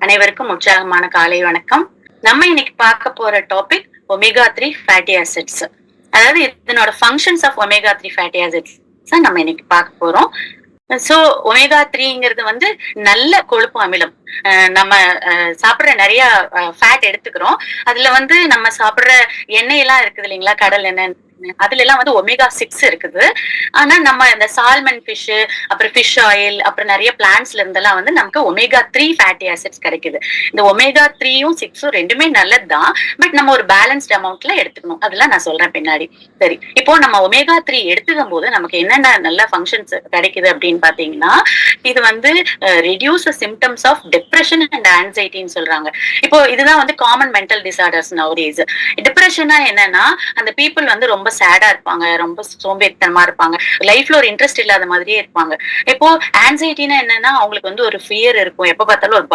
அனைவருக்கும் உற்சாகமான காலை வணக்கம். நம்ம இன்னைக்கு பார்க்க போற டாபிக் ஒமேகா 3 ஃபேட்டி ஆசிட்ஸ். அதாவது இதனோட functions of omega 3 fatty acids நம்ம இன்னைக்கு பார்க்க போறோம். சோ ஒமேகா 3ங்கிறது வந்து நல்ல கொழுப்பு அமிலம். நம்ம சாப்பிடுற நிறைய ஃபேட் எடுத்துக்கிறோம். அதுல வந்து நம்ம சாப்பிடுற எண்ணெய் எல்லாம் இருக்குது இல்லைங்களா, கடல் எண்ணெய், அதுல எல்லாம் வந்து ஒமேகா 6 இருக்குது. ஆனா நம்ம இந்த சால்மன் ஃபிஷ், அப்புறம் ஃபிஷ் ஆயில், அப்புறம் நிறைய பிளான்ட்ஸ்ல இருந்தெல்லாம் வந்து நமக்கு ஒமேகா 3 ஃபேட்டி ஆசிட்ஸ் கிடைக்குது. இந்த ஒமேகா 3யும் 6ம் ரெண்டுமே நல்லதுதான். பட் நம்ம ஒரு பேலன்ஸ்ட் அமௌண்ட்ல எடுத்துக்கணும். அதெல்லாம் நான் சொல்றேன் பின்னாடி. சரி, இப்போ நம்ம ஒமேகா 3 எடுத்துக்கும் போது நமக்கு என்னென்ன நல்ல ஃபங்க்ஷன்ஸ் கிடைக்குது அப்படின்னு பாத்தீங்கன்னா, இது வந்து reduce symptoms of depression and ஆன்சைட்டின்னு சொல்றாங்க. இப்போ இதுதான் வந்து காமன் மென்டல் டிசார்டர்ஸ் நவடேஸ். டிப்ரெஷனா என்னன்னா, அந்த பீப்புள் வந்து ரொம்ப சேடா இருப்பாங்க, ரொம்ப சோம்பேறித்தனமா இருப்பாங்க, லைஃப்ல ஒரு இன்ட்ரெஸ்ட் இல்லாத மாதிரியே இருப்பாங்க. இப்போ ஆன்சைட்டினா என்னன்னா, அவங்களுக்கு வந்து ஒரு ஃபியர் இருக்கும், எப்ப பார்த்தாலும் ஒரு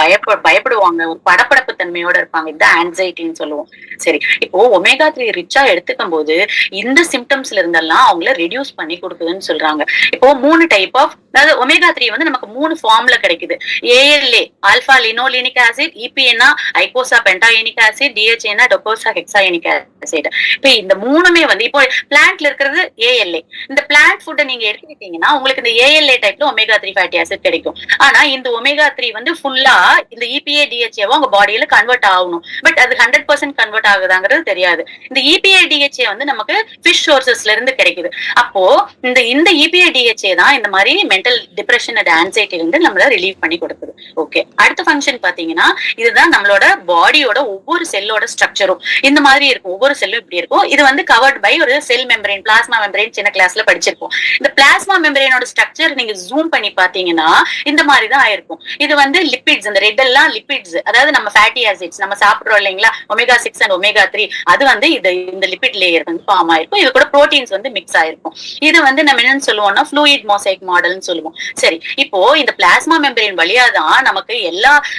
பயப்படுவாங்க, ஒரு படப்படப்பு தன்மையோட இருப்பாங்க. இதுதான் ஆன்சைட்டின்னு சொல்லுவோம். சரி, இப்போ ஒமேகா 3 ரிச்சா எடுத்துக்கும் போது இந்த சிம்டம்ஸ்ல இருந்தெல்லாம் அவங்கள ரெடியூஸ் பண்ணி கொடுக்குதுன்னு சொல்றாங்க. இப்போ 3 டைப் ஆஃப், அதாவது ஒமேகா 3 வந்து நமக்கு 3 ஃபார்ம்ல கிடைக்குது. ALA alpha linolenic acid, EPA eicosapentaenoic acid, DHA docosahexaenoic acid. இப்ப இந்த மூணுமே வந்து இப்போ பிளான்ட்ல இருக்கிறது ALA. இந்த பிளான்ட் ஃபுட்டை நீங்க எடுத்துக்கிட்டீங்கன்னா உங்களுக்கு இந்த ALA டைப்ல ஒமேகா 3 ஃபேட்டி ஆசிட் கிடைக்கும். ஆனா இந்த ஒமேகா 3 வந்து ஃபுல்லா இந்த EPA DHA உங்க பாடியில கன்வெர்ட் ஆகணும். பட் அது 100% கன்வெர்ட் ஆகுதாங்கிறது தெரியாது. இந்த EPA DHA வந்து நமக்கு ஃபிஷ் சோர்சஸ்ல இருந்து கிடைக்குது. அப்போ இந்த EPA DHA தான் இந்த மாதிரி மென்டல் டிப்ரெஷன் அண்ட் ஆன்சைட்டி இருந்து நம்மள ரிலீவ் பண்ணி கொடுக்குது. ஓகே, அடுத்த ஃபங்க்ஷன் பாத்தீங்கன்னா, இதுதான் நம்மளோட பாடியோட ஒவ்வொரு செல்லோட ஸ்ட்ரக்சரும் இந்த மாதிரி இருக்கும். ஒவ்வொரு செல்லும் இப்படி இருக்கும். இது வந்து கவர்ட் பை ஒரு செல் மெம்பரேன், பிளாஸ்மா மெம்பரேன் சின்ன கிளாஸ்ல படிச்சிருப்போம். இந்த பிளாஸ்மா மெம்பரேனோட ஸ்ட்ரக்சர் நீங்க ஜூம் பண்ணி பாத்தீங்கன்னா இந்த மாதிரி தான் ஆயிருக்கும். இது வந்து லிப்பிட்ஸ், இந்த ரெட் எல்லாம் லிப்பிட்ஸ், அதாவது நம்ம ஃபேட்டி ஆசிட்ஸ் நம்ம சாப்பிடுறோம் இல்லைங்களா, ஒமேகா 6 அண்ட் ஒமேகா 3, அது வந்து இந்த லிப்பிட் லேயர் வந்து ஃபார்ம் ஆயிருக்கும். இது கூட புரோட்டீன்ஸ் வந்து மிக்ஸ் ஆயிருக்கும். இது வந்து நம்ம என்னன்னு சொல்லுவோம்னா ஃப்ளூயிட் மோசைக் மாடல்னு சொல்லுவோம். சரி, இப்போ இந்த பிளாஸ்மா மெம்பரேன் வழியா தான் நமக்கு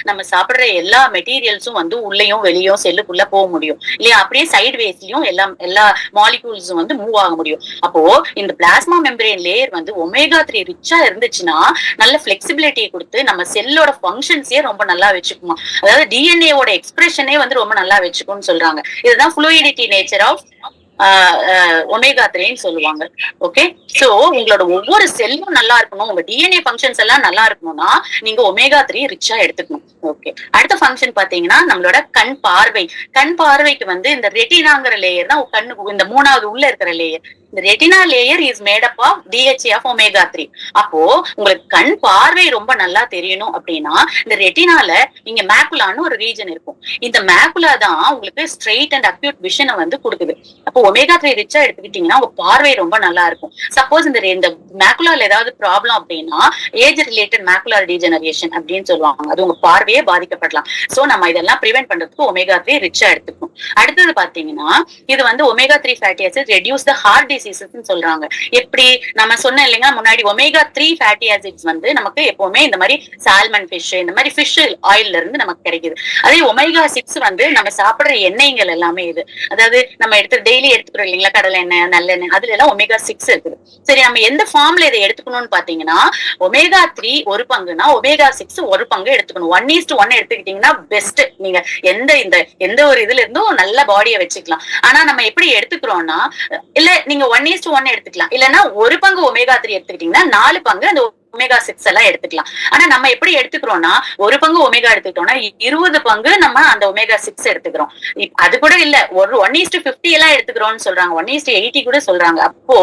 நம்ம சாப்பிடுற எல்லா மெட்டீரியல்ஸும் வந்து உள்ளேயும் வெளியும் செல்லுக்குள்ள போக முடியும் இல்லையா, அப்படியே சைடு வேஸ்லயும் எல்லா மாலிகூல்ஸும் வந்து மூவ் ஆக முடியும். அப்போ இந்த பிளாஸ்மா மெம்பரேன் லேயர் வந்து ஒமேகா 3 ரிச்சா இருந்துச்சுன்னா நல்ல பிளெக்சிபிலிட்டியை கொடுத்து நம்ம செல்லோட ஃபங்க்ஷன்ஸே ரொம்ப நல்லா வச்சுக்குமா, அதாவது டிஎன்ஏவோட எக்ஸ்பிரஷனே வந்து ரொம்ப நல்லா வச்சுக்கும்னு சொல்றாங்க. இதுதான் ஃப்ளூயிடிட்டி நேச்சர் ஆஃப் ஒமேகா 3ன்னு சொல்லுவாங்க. ஓகே, சோ உங்களோட ஒவ்வொரு செல்லும் நல்லா இருக்கணும், உங்க டிஎன்ஏ ஃபங்க்ஷன்ஸ் எல்லாம் நல்லா இருக்கணும்னா நீங்க ஒமேகா 3 ரிச்சா எடுத்துக்கணும். ஓகே, அடுத்த ஃபங்க்ஷன் பாத்தீங்கன்னா நம்மளோட கண் பார்வைக்கு வந்து இந்த ரெட்டினாங்கிற லேயர் தான் கண்ணுக்கு இந்த 3வது உள்ள இருக்கிற லேயர். இந்த retina layer is made up of DHA of omega 3. அப்போ உங்களுக்கு கண் பார்வை ரொம்ப நல்லா தெரியணும் அப்படின்னா இந்த ரெட்டினால நீங்க மேக்குலான்னு ஒரு ரீஜன் இருக்கும். இந்த மேக்குலா தான் உங்களுக்கு ஸ்ட்ரெயிட் அண்ட் அக்யூட் விஷனை வந்து கொடுக்குது. அப்போ ஒமேகா 3 ரிச்சா எடுத்துக்கிட்டீங்கன்னா உங்க பார்வை ரொம்ப நல்லா இருக்கும். சப்போஸ் இந்த மேக்குலால ஏதாவது ப்ராப்ளம் அப்படின்னா ஏஜ் ரிலேட்டட் மேக்குலர் டீஜெனரேஷன் அப்படின்னு சொல்லுவாங்க, அது உங்க பார்வையே பாதிக்கப்படலாம். சோ நம்ம இதெல்லாம் ப்ரிவென்ட் பண்றதுக்கு ஒமேகா 3 ரிச்சா எடுத்துக்கணும். அடுத்தது பாத்தீங்கன்னா இது வந்து omega 3 fatty acid reduce the heart diseases சொல்றாங்க. எப்படி நம்ம சொன்ன இல்லைங்க முன்னாடி, ஒமேகா 3 ஃபேட்டி ஆசிட்ஸ் வந்து நமக்கு எப்பவுமே இந்த மாதிரி சால்மன் ஃபிஷ், இந்த மாதிரி ஃபிஷ் ஆயில்ல இருந்து நமக்கு கிடைக்குது. அதே ஒமேகா 6 வந்து நம்ம சாப்பிடுற எண்ணெய்கள் எல்லாமே இது, அதாவது நம்ம டெய்லி எடுத்துக்கிறோம் இல்லைங்களா, கடலை எண்ணெய், நல்லெண்ணெய், அதுல எல்லாம் ஒமேகா 6 இருக்குது. சரி, நம்ம எந்த ஃபார்ம்ல இதை எடுத்துக்கணும்னு பாத்தீங்கன்னா ஒமேகா 3 ஒரு பங்குனா ஒமேகா 6 ஒரு பங்கு எடுத்துக்கணும். 1:1 எடுத்துக்கிட்டீங்கன்னா பெஸ்ட். நீங்க எந்த ஒரு இதுல இருந்தும் நல்ல பாடியை வச்சுக்கலாம். ஆனா நம்ம எப்படி எடுத்துக்கிறோம்னா, இல்ல நீங்க 1:1 எடுத்துக்கலாம், இல்லன்னா ஒரு பங்கு ஒமேகா 3 எடுத்துக்கிட்டீங்கன்னா 4 பங்கு அந்த ஒமேகா 6 எல்லாம் எடுத்துக்கலாம். ஆனா நம்ம எப்படி எடுத்துக்கிறோம்னா ஒரு பங்கு ஒமேகா எடுத்துக்கிட்டோம்னா 20 பங்கு நம்ம அந்த ஒமேகா 6 எடுத்துக்கிறோம். அது கூட இல்ல, ஒரு 1:50 எல்லாம் எடுத்துக்கிறோம்னு சொல்றாங்க, 1:80 கூட சொல்றாங்க. அப்போ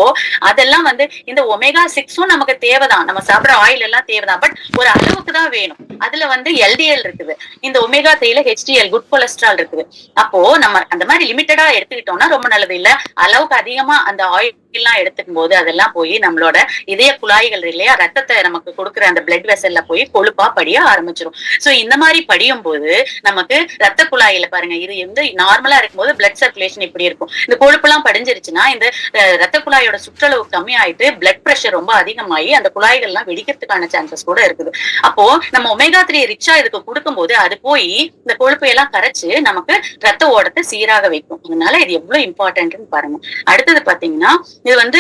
அதெல்லாம் வந்து இந்த ஒமேகா 6ம் நமக்கு தேவைதான், நம்ம சாப்பிடுற ஆயில் எல்லாம் தேவைதான். பட் ஒரு அளவுக்கு தான் வேணும். அதுல வந்து LDL இருக்குது, இந்த ஒமேகா 3ல HDL குட் கொலஸ்ட்ரால் இருக்குது. அப்போ நம்ம அந்த மாதிரி லிமிட்டடா எடுத்துக்கிட்டோம்னா ரொம்ப நல்லது. இல்ல அளவுக்கு அதிகமா அந்த ஆயில் எல்லாம் எடுத்துக்கும் போது அதெல்லாம் போய் நம்மளோட இதய குழாய்கள் இல்லையா, ரத்தத்தை நமக்கு கொடுக்குற அந்த பிளட் வெசல்ல போய் கொழுப்பா படிய ஆரம்பிச்சிடும். சோ இந்த மாதிரி படியும் போது நமக்கு ரத்த குழாயில பாருங்க, இது எந்த நார்மலா இருக்கும்போது பிளட் சர்க்குலேஷன் இப்படி இருக்கும். இந்த கொழுப்பு எல்லாம் படிஞ்சிருச்சுன்னா இந்த ரத்த குழாயோட சுற்றளவு கம்மி ஆயிட்டு பிளட் பிரஷர் ரொம்ப அதிகமாகி அந்த குழாய்கள் எல்லாம் வெடிக்கிறதுக்கான சான்சஸ் கூட இருக்குது. அப்போ நம்ம ஒமேகா 3 ரிச்சா இதுக்கு கொடுக்கும் போது அது போய் இந்த கொழுப்பை எல்லாம் கரைச்சு நமக்கு ரத்த ஓட்டத்தை சீராக வைக்கும். அதனால இது எவ்வளவு இம்பார்ட்டன்ட்னு பாருங்க. அடுத்தது பாத்தீங்கன்னா இது வந்து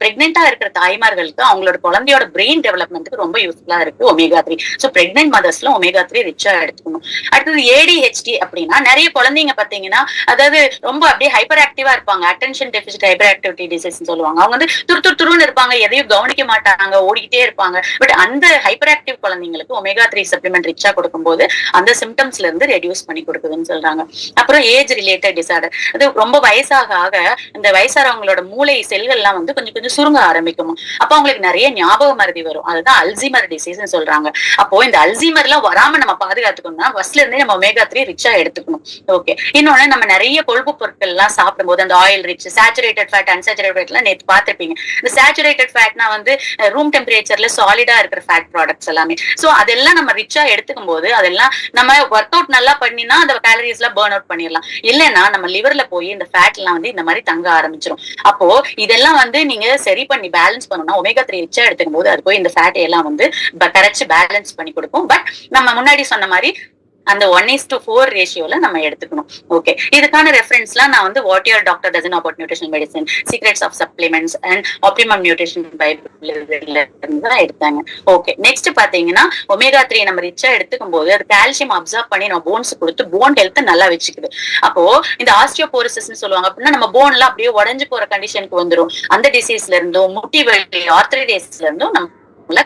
பிரெக்னெண்டா இருக்கிற தாய்மார்களுக்கு அவங்களோட குழந்தையோட பிரெயின் டெவலப்மெண்ட்டுக்கு ரொம்ப யூஸ்ஃபுல்லா இருக்கு ஒமேகா 3. ஸோ பிரெக்னென்ட் மதர்ஸ்ல ஒமேகா 3 ரிச்சா எடுத்துக்கணும். அடுத்தது ADHD அப்படின்னா நிறைய குழந்தைங்க பாத்தீங்கன்னா, அதாவது ரொம்ப அப்படியே ஹைப்பர் ஆக்டிவா இருப்பாங்க. Attention deficit hyper activity disease சொல்லுவாங்க. அவங்க வந்து துருன்னு இருப்பாங்க, எதையும் கவனிக்க மாட்டாங்க, ஓடிக்கிட்டே இருப்பாங்க. பட் அந்த ஹைப்பர் ஆக்டிவ் குழந்தைங்களுக்கு ஒமேகா 3 சப்ளிமெண்ட் ரிச்சா கொடுக்கும்போது அந்த சிம்டம்ஸ்ல இருந்து ரெடியூஸ் பண்ணி கொடுக்குதுன்னு சொல்றாங்க. அப்புறம் ஏஜ் ரிலேட்டட் டிசார்டர், அது ரொம்ப வயசாக ஆக இந்த வயசானவங்களோட மூளை செல்கள் எல்லாம் வந்து கொஞ்சம் கொஞ்சம் சுருங்க ஆரம்பிக்கும். அப்ப அவங்களுக்கு நிறைய ஞாபக மறதி வரும். அதுதான் அல்சீமர் டிசீஸ் சொல்றாங்க. அப்போ இந்த அல்சீமர் எல்லாம் வராம நம்ம பாதுகாத்துக்கணும்னா ஃபர்ஸ்ட்ல இருந்தே நம்ம ஒமேகா 3 ரிச்சா எடுத்துக்கணும். ஓகே. இன்னொன்னு, நம்ம நிறைய கொழுப்பு பொருட்கள் எல்லாம் சாப்பிடும்போது அந்த oil rich, saturated fat, unsaturated ஃபேட்லாம் நேத்து பார்த்திருப்பீங்க. இந்த சேச்சுரேட்டட் ஃபேட்னா வந்து ரூம் டெம்பரேச்சர்ல சாலிடா இருக்கிற ஃபேட் ப்ராடக்ட்ஸ் எல்லாமே. சோ அதெல்லாம் நம்ம ரிச்சா எடுத்துக்கும் போது அதெல்லாம் நம்ம ஒர்க் அவுட் நல்லா பண்ணினா அந்த கேலரிஸ் எல்லாம் பர்ன் அவுட் பண்ணிடலாம். இல்லைன்னா நம்ம லிவர்ல போய் இந்த ஃபேட் எல்லாம் வந்து இந்த மாதிரி தங்க ஆரம்பிச்சிடும். அப்போ இதெல்லாம் வந்து நீங்க சரி பண்ணி பேலன்ஸ் பண்ணணும்னா ஒமேகா 3 ரிச்சா எடுத்துக்கும் போது அது போய் இந்த ஃபேட் எல்லாம் வந்து கரைச்சு பேலன்ஸ் பண்ணி கொடுக்கும். பட் நம்ம முன்னாடி சொன்ன மாதிரி அந்த 1:4 ரேஷியோல நம்ம எடுத்துக்கணும். ஓகே. இதுக்கான ரெஃபரன்ஸ்லாம் நான் வந்து what your doctor doesn't know about nutrition medicine, secrets of supplements and optimum nutrition பைபிள்ல இருந்து தான் எடுத்தாங்க. ஓகே. நெக்ஸ்ட் பாத்தீங்கன்னா ஒமேகா 3 நம்ம ரிச்சா எடுத்துக்கும் போது அது கால்சியம் அப்சர்வ் பண்ணி நம்ம போன்ஸ் கொடுத்து போன் ஹெல்த் நல்லா வச்சுக்குது. அப்போ இந்த ஆஸ்டியோபோரோசிஸ் சொல்லுவாங்க. அப்படின்னா நம்ம போன் எல்லாம் அப்படியே உடஞ்சு போற கண்டிஷனுக்கு வந்துடும். அந்த டிசீஸ்ல இருந்தும் முட்டி வலி, ஆர்த்ரைட்டிஸ்ல இருந்தும் நம்ம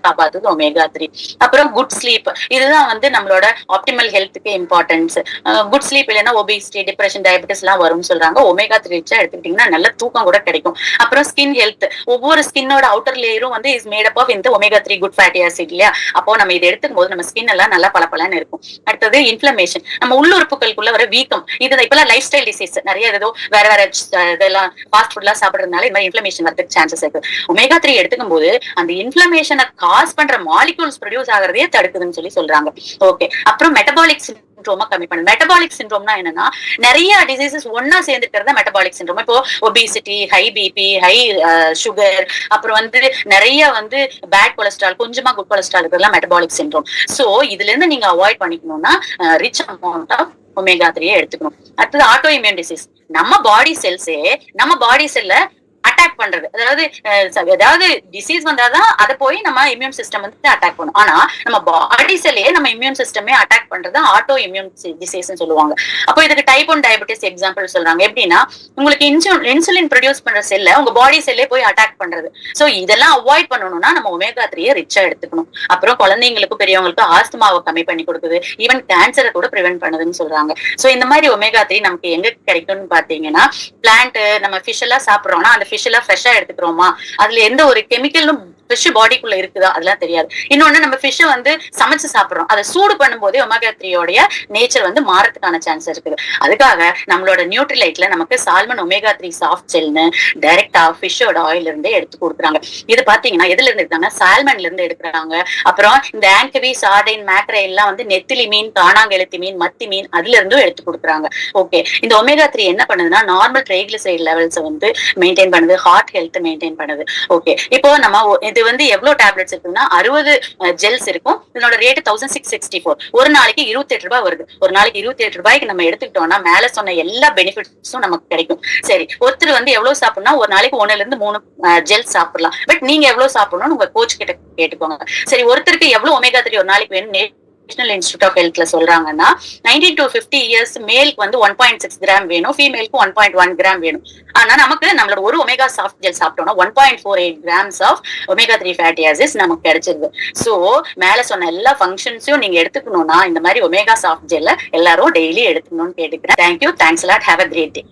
காப்பாத்துது ஒமேகா 3. அப்புறம் குட் ஸ்லீப், இதுதான் வந்து நம்மளோட ஆப்டிமல் ஹெல்த்துக்கு இம்பார்ட்டன்ஸ். குட் ஸ்லீப் இல்லைன்னா ஒபிசிட்டி, டிப்ரெஷன், டயபிட்டிஸ் எல்லாம் வரும்னு சொல்றாங்க. ஒமேகா 3 ரிச்சா எடுத்துக்கிட்டீங்கன்னா நல்ல தூக்கம் கூட கிடைக்கும். அப்புறம் ஸ்கின் ஹெல்த், ஒவ்வொரு ஸ்கின்னோட அவுட்டர் லேயரும் வந்து இஸ் மேட் அப் ஆஃப் இந்த ஒமேகா 3 குட் ஃபேட்டி ஆசிட் இல்லையா? அப்போ நம்ம இதை எடுத்துக்கும் போது நம்ம ஸ்கின் எல்லாம் நல்லா பளபளன்னு இருக்கும். அடுத்தது இன்ஃபிளமேஷன், நம்ம உள்ளுறுப்புகளுக்குள்ள வர வீக்கம். இது இப்பெல்லாம் லைஃப் ஸ்டைல் டிசீஸ் நிறைய ஏதோ வேற இதெல்லாம் ஃபாஸ்ட் ஃபுட் எல்லாம் சாப்பிடுறதுனால இந்த மாதிரி இன்ஃபிளமேஷன் வரதுக்கு சான்சஸ் இருக்கு. ஒமேகா 3 எடுத்துக்கும் போது அந்த இன்ஃபிளமேஷனை காஸ் பண்ற மாலிகூல்ஸ் ப்ரொடியூஸ் ஆகிறதே தடுக்குதுன்னு சொல்றாங்க. ஓகே. அப்புறம் மெட்டபாலிக் சிண்ட்ரோமா கம்மி பண்ணுது. மெட்டபாலிக் சிண்ட்ரோம்னா என்னன்னா, நிறைய டிசீசஸ் ஒன்னா சேர்ந்துக்கிறத மெட்டபாலிக் சிண்ட்ரோம். இப்போ obesity, high BP, high sugar, அப்புறம் வந்து நிறைய வந்து பேட் கொலஸ்ட்ரால், கொஞ்சமா குட் கொலஸ்ட்ரால் இருக்கிறதுலாம் மெட்டபாலிக் சிண்ட்ரோம். சோ இதுல இருந்து நீங்க அவாய்ட் பண்ணிக்கணும்னா ரிச் அமௌண்ட் ஆஃப் ஒமேகா 3 எடுத்துக்கணும். அடுத்தது ஆட்டோ இம்யூன் டிசீஸ், நம்ம பாடி செல்ஸே நம்ம பாடி செல்ல அட்டாக் பண்றது. அதாவது ஏதாவது டிசீஸ் வந்தாதான் அதை போய் நம்ம இம்யூன் சிஸ்டம் வந்து அட்டாக் பண்ணும். ஆனா நம்ம பாடி செல்லே நம்ம இம்யூன் சிஸ்டமே அட்டாக் பண்றது ஆட்டோ இம்யூன் டிசீஸ் சொல்லுவாங்க. அப்போ இதுக்கு டைப் 1 டயபிட்டிஸ் எக்ஸாம்பிள் சொல்றாங்க. எப்படின்னா, உங்களுக்கு இன்சுலின் ப்ரொடியூஸ் பண்ற செல்ல உங்க பாடி செல்லே போய் அட்டாக் பண்றது. சோ இதெல்லாம் அவாய்ட் பண்ணணும்னா நம்ம ஒமேகா 3 ரிச்சா எடுத்துக்கணும். அப்புறம் குழந்தைங்களுக்கு பெரியவங்களுக்கு ஆஸ்துமாவை கம்மி பண்ணி கொடுக்குது, ஈவன் கேன்சரை கூட பிரிவென்ட் பண்ணுதுன்னு சொல்றாங்க. சோ இந்த மாதிரி ஒமேகா 3 நமக்கு எங்க கிடைக்கும்னு பாத்தீங்கன்னா, பிளான்ட், நம்ம ஃபிஷ் எல்லாம் சாப்பிடுறோம்னா அந்த ஃபிஷ் எல்லாம் ஃப்ரெஷ்ஷா எடுத்துக்கிறோமா, அதுல எந்த ஒரு கெமிக்கலும் ஃபிஷ் பாடிக்குள்ள இருக்குதா அதெல்லாம் தெரியாது. இன்னொன்னு, நம்ம ஃபிஷ் வந்து சமைச்சு சாப்பிடுறோம், அதை சூடு பண்ணும் போதே ஒமேகா 3 நேச்சர் வந்து மாறதுக்கான சான்ஸ் இருக்குது. அதுக்காக நம்மளோட நியூட்ரிலைட்ல நமக்கு சால்மன் ஒமேகா 3 சாஃப்ட் ஜெல்னு டைரக்டா ஃபிஷ்ஷோட ஆயில் இருந்தே எடுத்து கொடுக்குறாங்க. இது பாத்தீங்கன்னா எதுல இருந்து எடுத்தாங்க, சால்மன்ல இருந்து எடுக்கிறாங்க. அப்புறம் இந்த ஆங்கவி, சார்டைன், மேக்ரே எல்லாம் வந்து நெத்திலி மீன், தானாங்கெழுத்தி மீன், மத்தி மீன், அதுல இருந்தும் எடுத்து கொடுக்குறாங்க. ஓகே. இந்த ஒமேகா 3 என்ன பண்ணுதுன்னா, நார்மல் ட்ரைகிளிசரைட் லெவல்ஸ் வந்து மெயின்டைன் பண்ணுது, ஹார்ட் ஹெல்த் மெயின்டைன் பண்ணுது. ஓகே. இப்போ நம்ம இது வந்து எவ்வளவு டேப்லெட்ஸ் இருக்குன்னா 60 ஜெல்ஸ் இருக்கும். இதனோட ரேட் 1664. ஒரு நாளைக்கு 28 ரூபாய் வருது. ஒரு நாளைக்கு 28 ரூபாய்க்கு நம்ம எடுத்துக்கிட்டோம்னா மேல சொன்ன எல்லா பெனிஃபிட்ஸும் நமக்கு கிடைக்கும். சரி, ஒருத்தர் வந்து எவ்வளவு சாப்பிடணும்னா ஒரு நாளைக்கு 1ல இருந்து 3 ஜெல் சாப்பிடலாம். பட் நீங்க எவ்வளவு சாப்பிடணும்னு உங்க கோச் கிட்ட கேட்டுக்கோங்க. சரி, ஒருத்தருக்கு எவ்வளவு ஒமேகா 3 ஒரு நாளைக்கு வேணும் நேஷனல் இன்ஸ்டிடியூட் ஆஃப் ஹெல்த்ல சொல்றாங்கன்னா, 19 to 50 இயர்ஸ் மேலுக்கு வந்து 1.6 கிராம் வேணும், ஃபீமேலுக்கு 1.1 கிராம் வேணும். ஆனா நமக்கு நம்மளோட ஒரு ஒமேகா சாஃப்ட் ஜெல் சாப்பிட்டோம்னா 1.48 grams of omega 3 fatty acids நமக்கு கிடைச்சிருது. சோ மேல சொன்ன எல்லா ஃபங்க்ஷன்ஸையும் நீங்க எடுத்துக்கணும்னா இந்த மாதிரி ஒமேகா சாஃப்ட் ஜெல்ல எல்லாரும் டெய்லி எடுத்துக்கணும்னு கேட்டுக்கிறேன். Thank you, thanks a lot, have a great day.